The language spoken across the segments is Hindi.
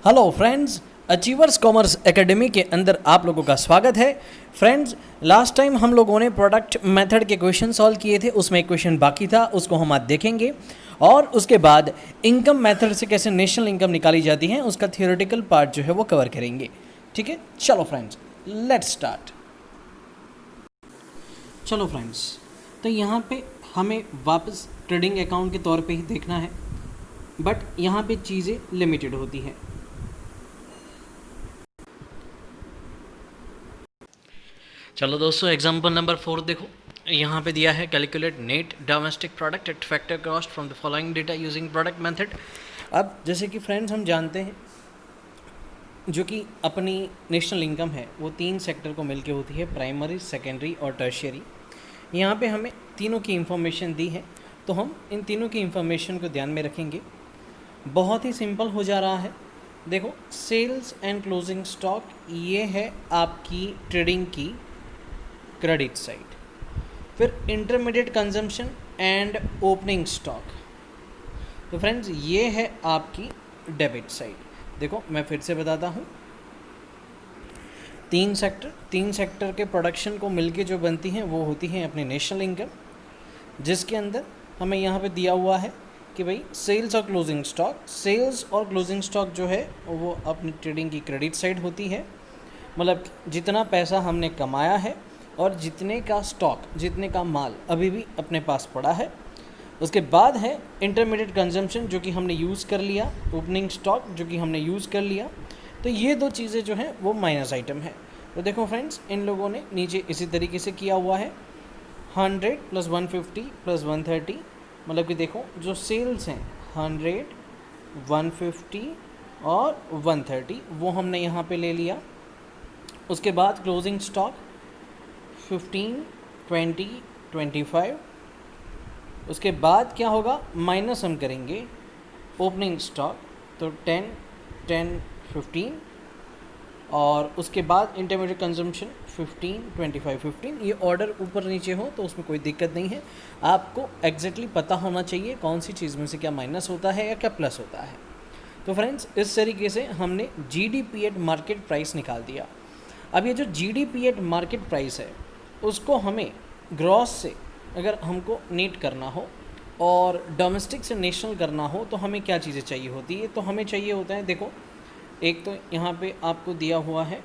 Hello friends, achievers commerce academy के अंदर आप लोगों का स्वागत है। फ्रेंड्स, लास्ट टाइम हम लोगों ने प्रोडक्ट मेथड के क्वेश्चन सॉल्व किए थे, उसमें एक क्वेश्चन बाकी था, उसको हम आज देखेंगे और उसके बाद इनकम मेथड से कैसे नेशनल इनकम निकाली जाती है उसका थियोरेटिकल पार्ट जो है वो कवर करेंगे। ठीक है, चलो फ्रेंड्स लेट्स स्टार्ट। चलो फ्रेंड्स, तो यहाँ पे हमें वापस ट्रेडिंग अकाउंट के तौर पे ही देखना है, बट यहाँ पे चीज़ें लिमिटेड होती हैं। चलो दोस्तों, एग्जाम्पल नंबर 4 देखो, यहाँ पे दिया है calculate net domestic product at factor cost from the following data using product method. अब जैसे कि फ्रेंड्स हम जानते हैं जो कि अपनी नेशनल इनकम है वो 3 सेक्टर को मिलके होती है, प्राइमरी, सेकेंडरी और टर्शियरी। यहाँ पे हमें तीनों की इंफॉर्मेशन दी है, तो हम इन तीनों की इंफॉर्मेशन को ध्यान में रखेंगे। बहुत ही सिंपल हो जा रहा है। देखो, सेल्स एंड क्लोजिंग स्टॉक ये है आपकी ट्रेडिंग की क्रेडिट साइड। फिर intermediate consumption and opening stock, तो फ्रेंड्स ये है आपकी डेबिट साइड। देखो मैं फिर से बताता हूँ, तीन सेक्टर के प्रोडक्शन को मिलके जो बनती हैं वो होती हैं अपनी नेशनल इनकम, जिसके अंदर हमें यहाँ पे दिया हुआ है कि भाई सेल्स और क्लोजिंग स्टॉक। सेल्स और क्लोजिंग स्टॉक जो है वो अपनी ट्रेडिंग की क्रेडिट साइड होती है, मतलब जितना पैसा हमने कमाया है और जितने का स्टॉक, जितने का माल अभी भी अपने पास पड़ा है। उसके बाद है इंटरमीडिएट कंजम्पशन जो कि हमने यूज़ कर लिया, ओपनिंग स्टॉक जो कि हमने यूज़ कर लिया। तो ये दो चीज़ें जो हैं वो माइनस आइटम है। तो देखो फ्रेंड्स, इन लोगों ने नीचे इसी तरीके से किया हुआ है, 100 + 150 + 130, मतलब कि देखो जो सेल्स हैं 100, 150 और 130 वो हमने यहाँ पे ले लिया। उसके बाद क्लोजिंग स्टॉक 15, 20, 25। उसके बाद क्या होगा, माइनस हम करेंगे ओपनिंग स्टॉक, तो 10, 10, 15 और उसके बाद इंटरमीडिएट कंजम्पशन 15, 25, 15। ये ऑर्डर ऊपर नीचे हो तो उसमें कोई दिक्कत नहीं है, आपको एग्जैक्टली पता होना चाहिए कौन सी चीज़ में से क्या माइनस होता है या क्या प्लस होता है। तो फ्रेंड्स इस तरीके से हमने GDP एट मार्केट प्राइस निकाल दिया। अब ये जो GDP एट मार्केट प्राइस है उसको हमें ग्रॉस से अगर हमको नेट करना हो और डोमेस्टिक से नेशनल करना हो तो हमें क्या चीज़ें चाहिए होती है। तो हमें चाहिए होता है, देखो एक तो यहाँ पे आपको दिया हुआ है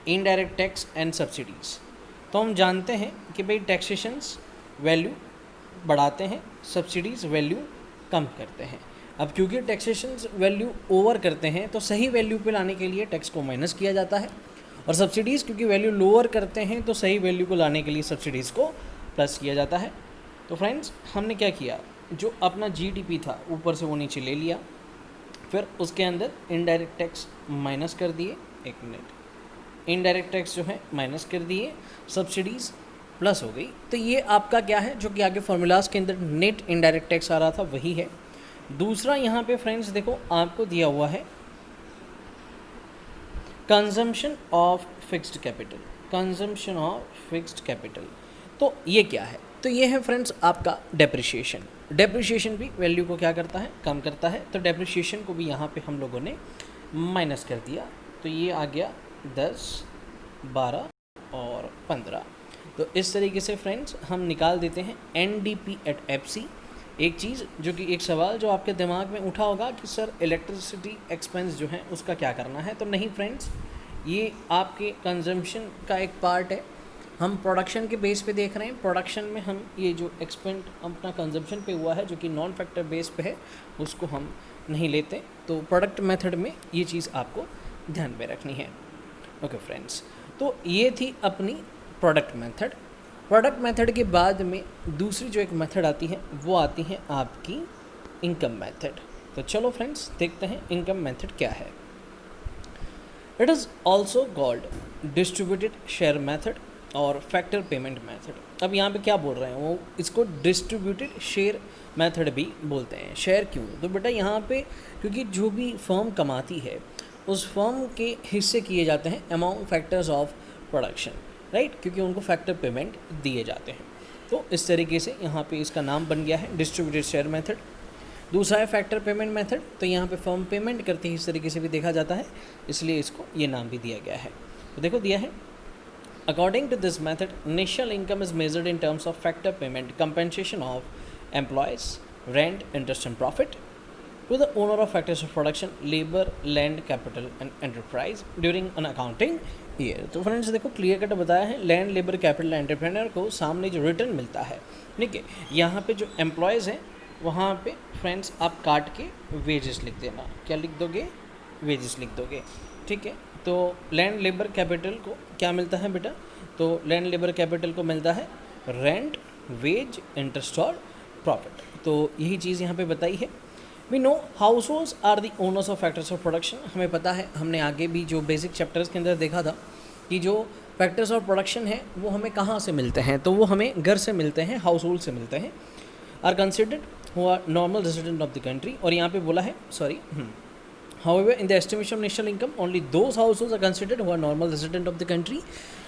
इनडायरेक्ट टैक्स एंड सब्सिडीज़। तो हम जानते हैं कि भाई टैक्सेशंस वैल्यू बढ़ाते हैं, सब्सिडीज़ वैल्यू कम करते हैं। अब क्योंकि टैक्सेशंस वैल्यू ओवर करते हैं तो सही वैल्यू पे लाने के लिए टैक्स को माइनस किया जाता है, और सब्सिडीज़ क्योंकि वैल्यू लोअर करते हैं तो सही वैल्यू को लाने के लिए सब्सिडीज़ को प्लस किया जाता है। तो फ्रेंड्स हमने क्या किया, जो अपना GDP था ऊपर से वो नीचे ले लिया, फिर उसके अंदर इनडायरेक्ट टैक्स माइनस कर दिए, एक मिनट, इनडायरेक्ट टैक्स जो है माइनस कर दिए, सब्सिडीज़ प्लस हो गई। तो ये आपका क्या है, जो कि आगे फार्मूलाज के अंदर नेट इनडायरेक्ट टैक्स आ रहा था वही है। दूसरा यहाँ पे फ्रेंड्स देखो आपको दिया हुआ है consumption of fixed capital, consumption of fixed capital. तो ये क्या है, तो ये है फ्रेंड्स आपका डेप्रिसिएशन। डेप्रिसिएशन भी वैल्यू को क्या करता है, कम करता है। तो डेप्रिसिएशन को भी यहाँ पे हम लोगों ने माइनस कर दिया, तो ये आ गया 10, 12 और 15। तो इस तरीके से फ्रेंड्स हम निकाल देते हैं NDP एट FC। एक चीज़ जो कि एक सवाल जो आपके दिमाग में उठा होगा कि सर इलेक्ट्रिसिटी एक्सपेंस जो है उसका क्या करना है, तो नहीं फ्रेंड्स, ये आपके कंजम्पशन का एक पार्ट है। हम प्रोडक्शन के बेस पे देख रहे हैं, प्रोडक्शन में हम ये जो एक्सपेंड अपना कंजम्पशन पे हुआ है जो कि नॉन फैक्टर बेस पे है उसको हम नहीं लेते। तो प्रोडक्ट मेथड में ये चीज़ आपको ध्यान में रखनी है। ओके फ्रेंड्स, तो ये थी अपनी प्रोडक्ट मेथड। प्रोडक्ट मेथड के बाद में दूसरी जो एक मेथड आती है वो आती है आपकी इनकम मेथड। तो चलो फ्रेंड्स देखते हैं इनकम मेथड क्या है। It is also called distributed share method और फैक्टर पेमेंट मेथड। अब यहाँ पे क्या बोल रहे हैं वो, इसको डिस्ट्रीब्यूटेड शेयर मेथड भी बोलते हैं। शेयर क्यों, तो बेटा यहाँ पे क्योंकि जो भी फर्म कमाती है उस फर्म के हिस्से किए जाते हैं among factors of production, right, क्योंकि उनको फैक्टर पेमेंट दिए जाते हैं। तो इस तरीके से यहाँ पे इसका नाम बन गया है डिस्ट्रीब्यूटेड शेयर मेथड। दूसरा है फैक्टर पेमेंट मेथड, तो यहाँ पे फर्म पेमेंट करती है, इस तरीके से भी देखा जाता है, इसलिए इसको ये नाम भी दिया गया है। तो देखो दिया है, according to this method national income is measured in terms of factor payment compensation of employees, rent, interest and profit to the owner of factors of production, labor, land, capital and enterprise during an accounting year। तो फ्रेंड्स देखो क्लियर कट बताया है, लैंड, लेबर, कैपिटल, एंटरप्रेन्योर को सामने जो रिटर्न मिलता है, ठीक है, यहाँ पे जो एम्प्लॉयज़ हैं वहाँ पे फ्रेंड्स आप काट के वेजेस लिख देना, क्या लिख दोगे, वेजेस लिख दोगे, ठीक है। तो लैंड, लेबर, कैपिटल को क्या मिलता है बेटा, तो लैंड, लेबर, कैपिटल को मिलता है रेंट, वेज, इंटरेस्ट और प्रॉफिट। तो यही चीज़ यहाँ पे बताई है। We know households are the owners of factors of production, हमें पता है, हमने आगे भी जो बेसिक चैप्टर्स के अंदर देखा था कि जो फैक्टर्स ऑफ प्रोडक्शन है वो हमें कहाँ से मिलते हैं, तो वो हमें घर से मिलते हैं, हाउस होल्ड से मिलते हैं। Are considered who are normal resident of the country, और यहाँ पे बोला है however in the estimation of national income only those households are considered who are normal resident of the country।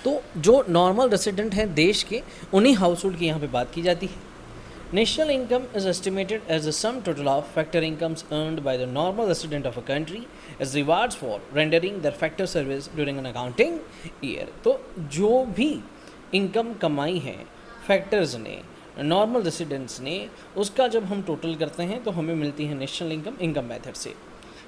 तो जो नॉर्मल रेजिडेंट हैं देश के, उन्हीं हाउस होल्ड की यहाँ पे बात की जाती है। National income is estimated as the sum total of factor incomes earned by the normal resident of a country as rewards for rendering their factor service during an accounting year। तो जो भी इनकम कमाई है फैक्टर्स ने, नॉर्मल रेसिडेंट्स ने, उसका जब हम टोटल करते हैं तो हमें मिलती है नेशनल इनकम मेथड से।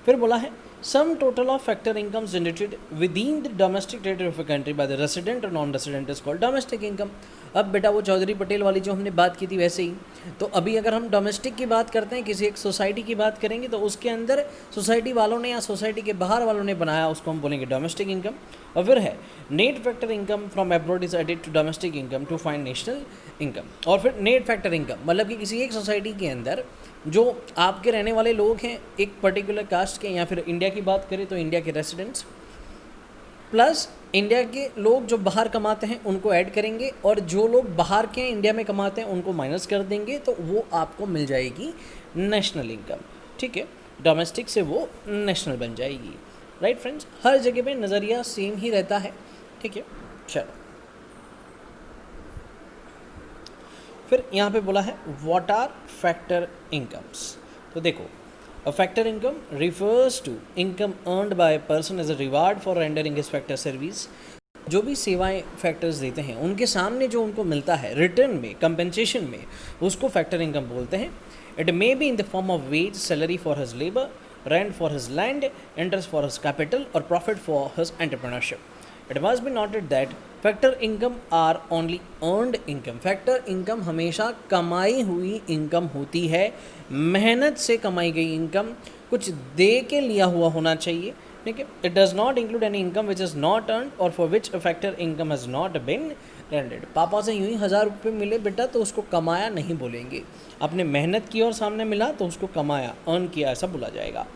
फिर बोला है sum total of factor income generated within the domestic territory of a country by the resident और non resident is called domestic income. अब बेटा वो चौधरी पटेल वाली जो हमने बात की थी वैसे ही, तो अभी अगर हम डोमेस्टिक की बात करते हैं, किसी एक सोसाइटी की बात करेंगे, तो उसके अंदर सोसाइटी वालों ने या सोसाइटी के बाहर वालों ने बनाया, उसको हम बोलेंगे डोमेस्टिक इनकम। और फिर है net factor income from abroad is added to domestic income to find national income. और फिर नेट फैक्टर इनकम मतलब कि किसी एक सोसाइटी के अंदर जो आपके रहने वाले लोग हैं एक पर्टिकुलर कास्ट के, या फिर इंडिया की बात करें तो इंडिया के रेसिडेंट्स प्लस इंडिया के लोग जो बाहर कमाते हैं उनको ऐड करेंगे, और जो लोग बाहर के इंडिया में कमाते हैं उनको माइनस कर देंगे, तो वो आपको मिल जाएगी नेशनल इनकम, ठीक है। डोमेस्टिक से वो नेशनल बन जाएगी, राइट फ्रेंड्स। हर जगह पे नज़रिया सेम ही रहता है, ठीक है। चलो फिर यहाँ पे बोला है व्हाट आर फैक्टर इनकम्स। तो देखो A factor income refers to income earned by a person as a reward for rendering his factor service। जो भी सेवाएं फैक्टर्स देते हैं उनके सामने जो उनको मिलता है रिटर्न में, कंपेंसेशन में, उसको फैक्टर इनकम बोलते हैं। It may be in the form of wage, salary for his labour, rent for his land, interest for his capital और profit for his entrepreneurship. It must be noted that factor income are only earned income. Factor income हमेशा कमाई हुई इनकम होती है, मेहनत से कमाई गई इनकम, कुछ दे के लिया हुआ होना चाहिए, ठीक है। It does not include any income which is not earn or for which a factor income has not been rendered. पापा से यूं ही 1000 रुपये मिले बेटा तो उसको कमाया नहीं बोलेंगे, आपने मेहनत की और सामने मिला तो उसको कमाया, अर्न किया, ऐसा बोला जाएगा।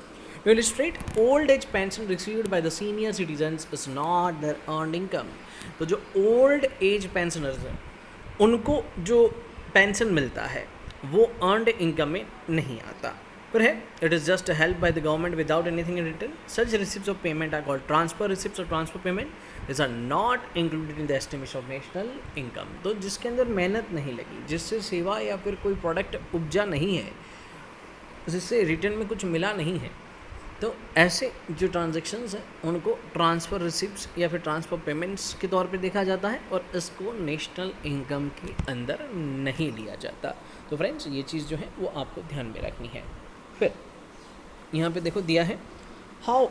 To illustrate, old age pension received by the senior citizens is not their earned income। तो जो ओल्ड एज पेंशनर्स हैं उनको जो पेंशन मिलता है वो अर्नड इनकम में नहीं आता। फिर है it is just help by the government without anything in return. Such receipts of payment are called transfer receipts और transfer payment. This are not included in the estimation of national income. तो जिसके अंदर मेहनत नहीं लगी, जिससे सेवा या फिर कोई प्रोडक्ट उपजा नहीं है, जिससे रिटर्न में कुछ मिला नहीं है, तो ऐसे जो ट्रांजैक्शंस हैं उनको ट्रांसफ़र रिसिप्ट्स या फिर ट्रांसफ़र पेमेंट्स के तौर पे देखा जाता है, और इसको नेशनल इनकम के अंदर नहीं लिया जाता। तो फ्रेंड्स ये चीज़ जो है वो आपको ध्यान में रखनी है। फिर यहाँ पे देखो दिया है how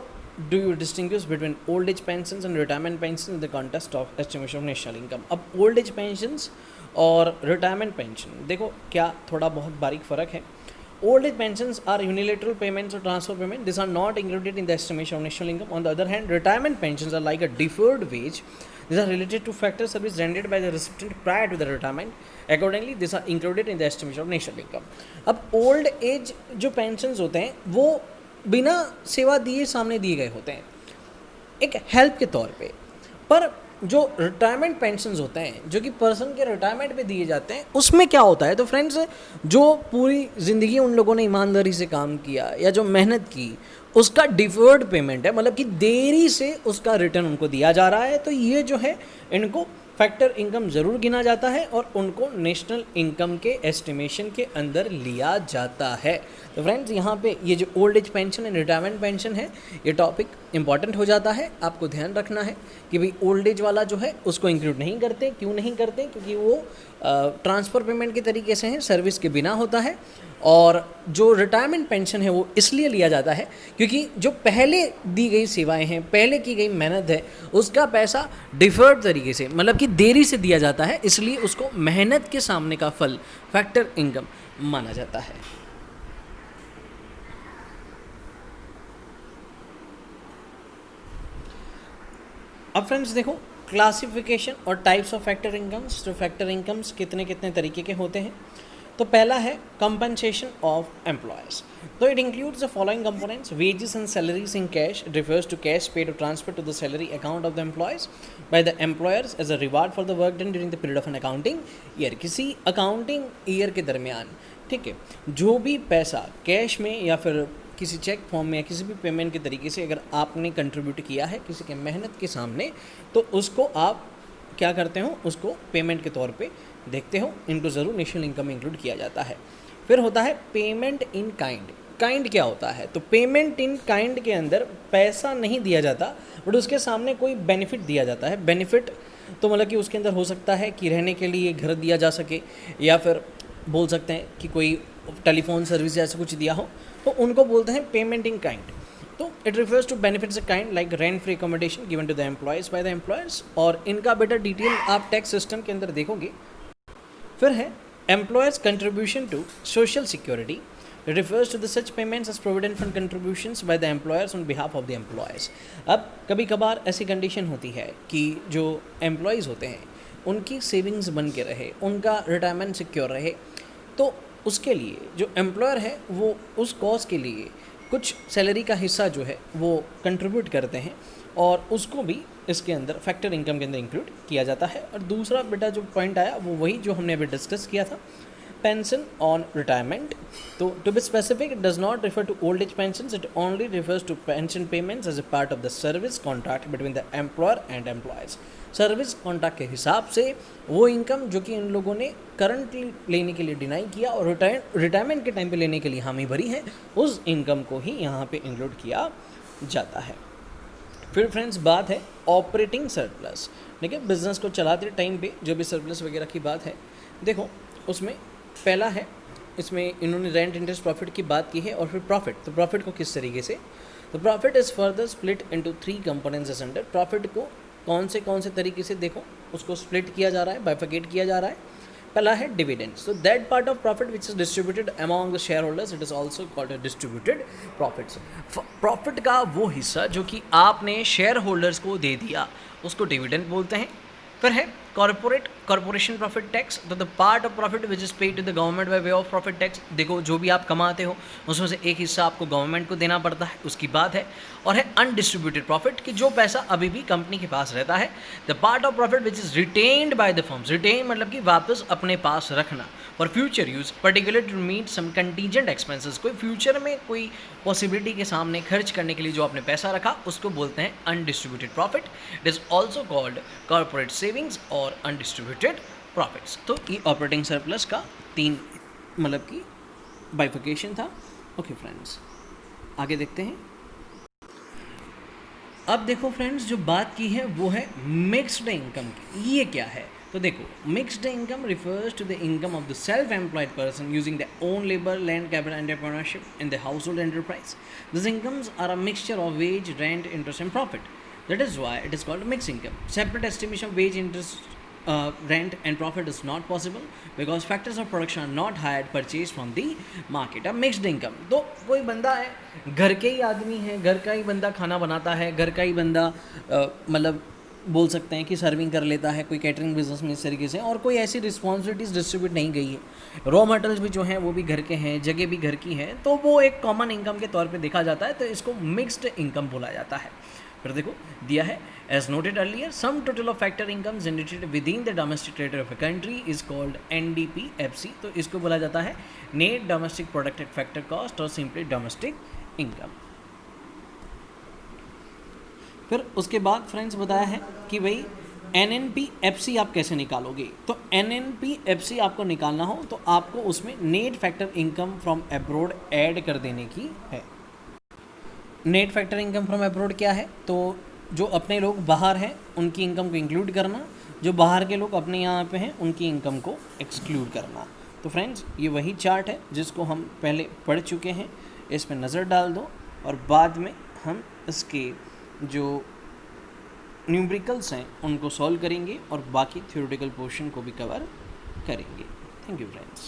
do you distinguish between old age pensions and retirement pension in the context of estimation of national income. अब ओल्ड एज पेंशंस और रिटायरमेंट पेंशन देखो क्या थोड़ा बहुत बारीक फ़र्क है। Old age pensions are unilateral payments or transfer payment. These are not included in the estimation of national income. On the other hand, retirement pensions are like a deferred wage. These are related to factor service rendered by the recipient prior to the retirement. Accordingly, these are included in the estimation of national income. अब old age जो pensions होते हैं वो बिना सेवा दिए सामने दिए गए होते हैं एक हेल्प के तौर पे, पर जो रिटायरमेंट पेंशन्स होते हैं जो कि पर्सन के रिटायरमेंट पे दिए जाते हैं उसमें क्या होता है, तो फ्रेंड्स जो पूरी ज़िंदगी उन लोगों ने ईमानदारी से काम किया या जो मेहनत की उसका डिफर्ड पेमेंट है, मतलब कि देरी से उसका रिटर्न उनको दिया जा रहा है। तो ये जो है इनको फैक्टर इनकम ज़रूर गिना जाता है और उनको नेशनल इनकम के एस्टिमेशन के अंदर लिया जाता है। तो फ्रेंड्स यहाँ पे ये जो old age pension and retirement pension है, ये टॉपिक इंपॉर्टेंट हो जाता है। आपको ध्यान रखना है कि भाई ओल्ड एज वाला जो है उसको इंक्लूड नहीं करते। क्यों नहीं करते? क्योंकि वो ट्रांसफ़र पेमेंट के तरीके से है, सर्विस के बिना होता है। और जो रिटायरमेंट पेंशन है वो इसलिए लिया जाता है क्योंकि जो पहले दी गई सेवाएं हैं, पहले की गई मेहनत है, उसका पैसा डिफर्ड तरीके से, मतलब कि देरी से दिया जाता है, इसलिए उसको मेहनत के सामने का फल फैक्टर इनकम माना जाता है। अब फ्रेंड्स देखो क्लासिफिकेशन और टाइप्स ऑफ फैक्टर इनकम्स। तो फैक्टर इनकम्स कितने कितने तरीके के होते हैं। तो पहला है कंपनसेशन ऑफ एम्प्लॉयर्स। तो it includes the following components: wages and salaries in cash, refers to cash paid और transfer to the salary account of the employees by the employers as a reward for the work done during the period of an accounting year. किसी अकाउंटिंग ईयर के दरमियान, ठीक है, जो भी पैसा कैश में या फिर किसी चेक फॉर्म में या किसी भी पेमेंट के तरीके से अगर आपने कंट्रीब्यूट किया है किसी के मेहनत के सामने, तो उसको आप क्या करते हो, उसको पेमेंट के तौर पे देखते हो, इनको ज़रूर नेशनल इनकम में इंक्लूड किया जाता है। फिर होता है पेमेंट इन काइंड। काइंड क्या होता है? तो पेमेंट इन काइंड के अंदर पैसा नहीं दिया जाता, बट उसके सामने कोई बेनिफिट दिया जाता है। बेनिफिट तो मतलब कि उसके अंदर हो सकता है कि रहने के लिए घर दिया जा सके, या फिर बोल सकते हैं कि कोई टेलीफोन सर्विस जैसा कुछ दिया हो, तो उनको बोलते हैं पेमेंट इन काइंड। तो it refers to benefits kind like rent free accommodation given to the employees by the employers. और इनका बेटर डिटेल आप टैक्स सिस्टम के अंदर देखोगे। फिर है employers contribution to social security, refers to the such payments as provident fund contributions by the employers on behalf of the employees। अब कभी कभार ऐसी कंडीशन होती है कि जो एम्प्लॉयज़ होते हैं उनकी सेविंग्स बन के रहे, उनका रिटायरमेंट सिक्योर रहे, तो उसके लिए जो एम्प्लॉयर है वो उस कॉज के लिए कुछ सैलरी का हिस्सा जो है वो कंट्रीब्यूट करते हैं, और उसको भी इसके अंदर फैक्टर इनकम के अंदर इंक्लूड किया जाता है। और दूसरा बेटा जो पॉइंट आया वो वही जो हमने अभी डिस्कस किया था, पेंशन ऑन रिटायरमेंट। तो to be specific, it does not refer to old age pension, it only refers to pension payments as a part of the service contract between the employer and employees. Service contract के हिसाब से वो इनकम जो कि इन लोगों ने करंटली लेने के लिए डिनाई किया और रिटायरमेंट के टाइम पे लेने के लिए हामी भरी है, उस इनकम को ही यहाँ पे इंक्लूड किया जाता है। फिर फ्रेंड्स बात है ऑपरेटिंग सरप्लस। ठीक है, बिजनेस को चलाते टाइम पे जो भी सरप्लस वगैरह की बात है, देखो उसमें पहला है, इसमें इन्होंने रेंट इंटरेस्ट प्रॉफिट की बात की है। और फिर प्रॉफिट, तो प्रॉफिट को किस तरीके से, तो profit is further split into 3 components as under. Profit को कौन से तरीके से देखो उसको स्प्लिट किया जा रहा है, बाइफिकेट किया जा रहा है। पहला है डिविडेंड्स। तो that part of profit which is distributed among the share holders, it is also called distributed profits. Profit का वो हिस्सा जो कि आपने शेयर होल्डर्स को दे दिया उसको डिविडेंड बोलते हैं। फिर है कॉर्पोरेशन प्रॉफिट टैक्स। तो the part of profit which is paid to the government by way of profit tax. देखो जो भी आप कमाते हो उसमें से एक हिस्सा आपको गवर्नमेंट को देना पड़ता है, उसकी बात है। और है अनडिस्ट्रीब्यूटेड प्रॉफिट कि जो पैसा अभी भी कंपनी के पास रहता है। The part of profit which is retained by the firms. Retain मतलब कि वापस अपने पास रखना for future use, particular to meet some contingent expenses. कोई फ्यूचर में कोई पॉसिबिलिटी के सामने खर्च करने के लिए जो आपने पैसा रखा उसको बोलते हैं undistributed profit. It is also called corporate savings और अनडिस्ट्रीब्यूटेड प्रॉफिट्स। तो ये ऑपरेटिंग सरप्लस का 3 मतलब कि बाइफिकेशन था। ओके फ्रेंड्स, आगे देखते हैं। अब देखो फ्रेंड्स, जो बात की है वो है मिक्स्ड इनकम की। ये क्या है? तो देखो, mixed income refers to the income of the self employed person using the own labour, land, capital entrepreneurship in the household enterprise. This incomes are a mixture of wage, rent, interest and profit. That is why it is called mixed income. Separate estimation of wage, interest, rent and profit is not possible because factors of production are not hired, purchased from the market. अब mixed income, तो कोई बंदा है, घर के ही आदमी है, घर का ही बंदा खाना बनाता है, घर का ही बंदा मतलब बोल सकते हैं कि सर्विंग कर लेता है, कोई कैटरिंग बिजनेस में इस तरीके से, और कोई ऐसी रिस्पॉन्सिबिलिटीज़ डिस्ट्रीब्यूट नहीं गई है, रॉ मटेरियल्स भी जो हैं वो भी घर के हैं, जगह भी घर की है, तो वो एक कॉमन इनकम के तौर पे देखा जाता है, तो इसको मिक्स्ड इनकम बोला जाता है. फिर देखो दिया है, as noted earlier, sum total of factor income generated within the domestic territory of a country is called NDPFC. तो इसको बोला जाता है net domestic product at factor cost और सिंपली डोमेस्टिक इनकम. फिर उसके बाद फ्रेंड्स बताया है कि भाई NNP-FC आप कैसे निकालोगे? तो NNP-FC आपको निकालना हो तो आपको उसमें net factor income from abroad add कर देने की है। Net factor income from abroad क्या है? तो जो अपने लोग बाहर हैं उनकी इनकम को इंक्लूड करना, जो बाहर के लोग अपने यहाँ पे हैं उनकी इनकम को एक्सक्लूड करना। तो फ्रेंड्स ये वही चार्ट है जिसको हम पहले पढ़ चुके हैं, इस पर नज़र डाल दो और बाद में हम इसके जो न्यूमेरिकल्स हैं उनको सॉल्व करेंगे और बाकी थ्योरेटिकल पोर्शन को भी कवर करेंगे। Thank you friends.